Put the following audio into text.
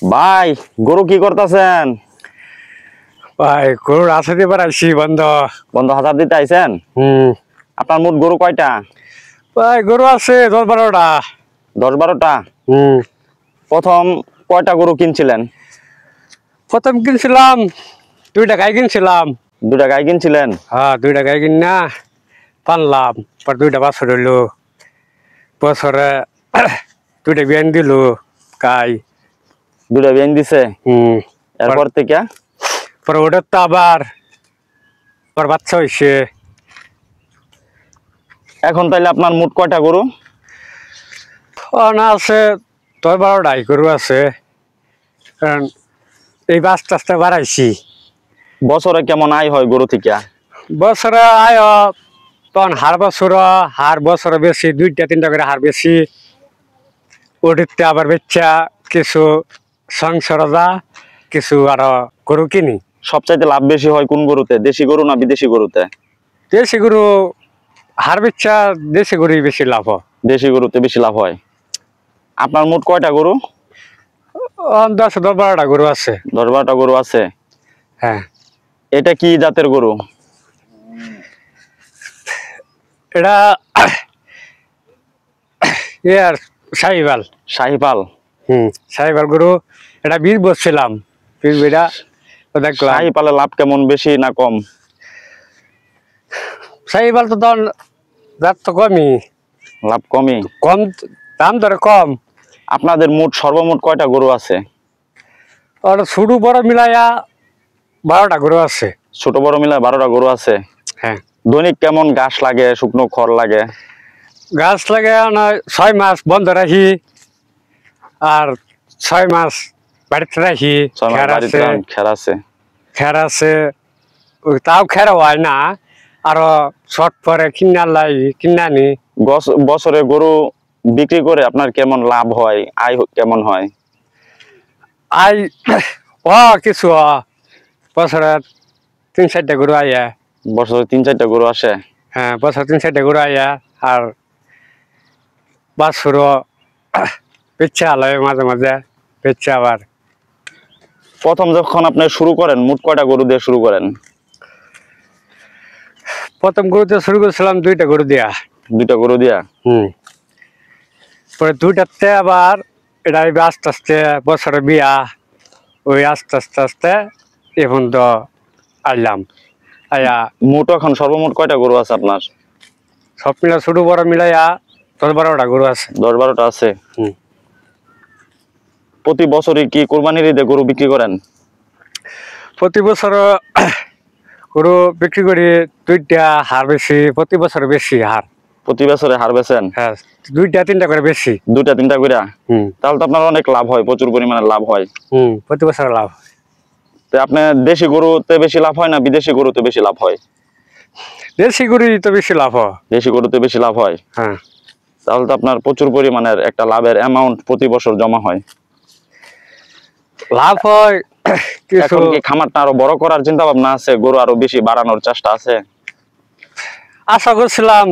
ভাই গরু কি করতেছেন? ভাই গরুর আছে এবার আইসি বন্ধ বন্ধ হাজার দিতে আইছেন? আপনার মোট গরু কয়টা? ভাই গরু আছে 10-12টা। 10-12টা? প্রথম কয়টা গরু কিনছিলেন? প্রথম কিনছিলাম 2টা গাই কিনছিলাম। 2টা গাই কিনছিলেন? হ্যাঁ 2টা গাই কিন না পানলাম, পর 2টা বাছুর হইলো, বছরে 2টা বিয়ান দিল গাই। 2টা বিয়ান দিছে? এরপর থেকে পরে ওটার তো আবার বাচ্চা হয়েছে। এখন তাইলে আপনার মোট কয়টা গরু? না আছে 10-12টাই গরু আছে, কারণ এই আস্তে আস্তে বাড়াইছি। বছরে কেমন আয় হয় গরু থেকে? বছরে আয় তখন হার বছরে বেশি, 2টা-3টা করে হার বেশি। ওটিতে আবার বেচা কিছু সংসার যা, কিছু আরো গরু কিনি। সবচাইতে লাভ বেশি হয় কোন গরুতে, দেশি গরু না বিদেশি গরুতে? দেশি গরু হার বেচা, দেশি গরুই বেশি লাভ হয়। দেশি গরুতে বেশি লাভ হয়। আপনার মোট কয়টা গরু? 10-12টা গরু আছে। 10-12টা গরু আছে? হ্যাঁ। এটা কি জাতের গরু? এটা ইয়ার শাহিওয়াল। শাহিপাল? শাহিওয়াল গরু। এটা 20 বছছিলাম, 20 বেড়া দেখলাম। শাহিপালের লাভ কেমন, বেশি না কম? শাহিওয়াল তো তখন দাম তো কমই। লাভ কমই? কম দাম ধরে কম। আপনাদের মোট সর্বমোট কয়টা গরু আছে? আর ছোট বড় মিলাইয়া 12টা গরু আছে। ছোট বড় মিলায় 12টা গরু আছে? হ্যাঁ। দৈনিক কেমন ঘাস লাগে, শুকনো খড় লাগে? গাছ লাগে 6 মাস বন্ধ রাখি, আর 6 মাস বাড়িতে রাখি। 6 মাস বাড়িতে খের আছে? খের আছে, তাও খের হয় না, আরো শর্ট পরে কিনা নি। বছরে গরু বিক্রি করে আপনার কেমন লাভ হয়, আয় কেমন হয়? আই কিছু বছরে 3-4টা গরু আইয়া। বছরে 3-4টা গরু আসে? হ্যাঁ, বছরে 3-4টা গরু আইয়া। আর বাছুর বেচা আলায় মাঝে মাঝে, বেচা আবার। প্রথম যখন আপনি শুরু করেন মোট কয়টা গরু দিয়ে শুরু করেন? প্রথম গরুতে শুরু করেছিলাম 2টা গরু দিয়া। 2টা গরু দিয়া? পরে 2টাতে আবার এটা আস্তে আস্তে বছরে বিয়া, ওই আস্তে আস্তে আস্তে এখন তো আইলাম আয়া। মোট এখন সর্বমোট কয়টা গরু আছে আপনার? সব মিলা ছোট বড় মিলাইয়া 10-12টা গরু আছে। 10-12টা আছে? প্রতি বছরই কি কোরবানির ঈদে গরু বিক্রি করেন? প্রতি বছর গরু বিক্রি করি। 2টা হার বেশি, প্রতি বছর বেশি হার। প্রতি বছরে হার বেচেন? হ্যাঁ, 2টা-3টা করে বেশি। 2টা-3টা করে? তাহলে তো আপনার অনেক লাভ হয়, প্রচুর পরিমাণে লাভ হয়। প্রতি বছর লাভ। তো আপনার দেশি গরুতে বেশি লাভ হয় না বিদেশি গরুতে বেশি লাভ হয়? দেশি গরুই তো বেশি লাভ হয়। দেশি গরুতে বেশি লাভ হয়? হ্যাঁ। তাহলে তো আপনার প্রচুর পরিমাণের একটা লাভের অ্যামাউন্ট প্রতি বছর জমা হয়। লাভ হয়। এখন কি খামারটা আরো বড় করার চিন্তা ভাবনা আছে, গরু আরো বেশি বাড়ানোর চেষ্টা আছে? আশা করছিলাম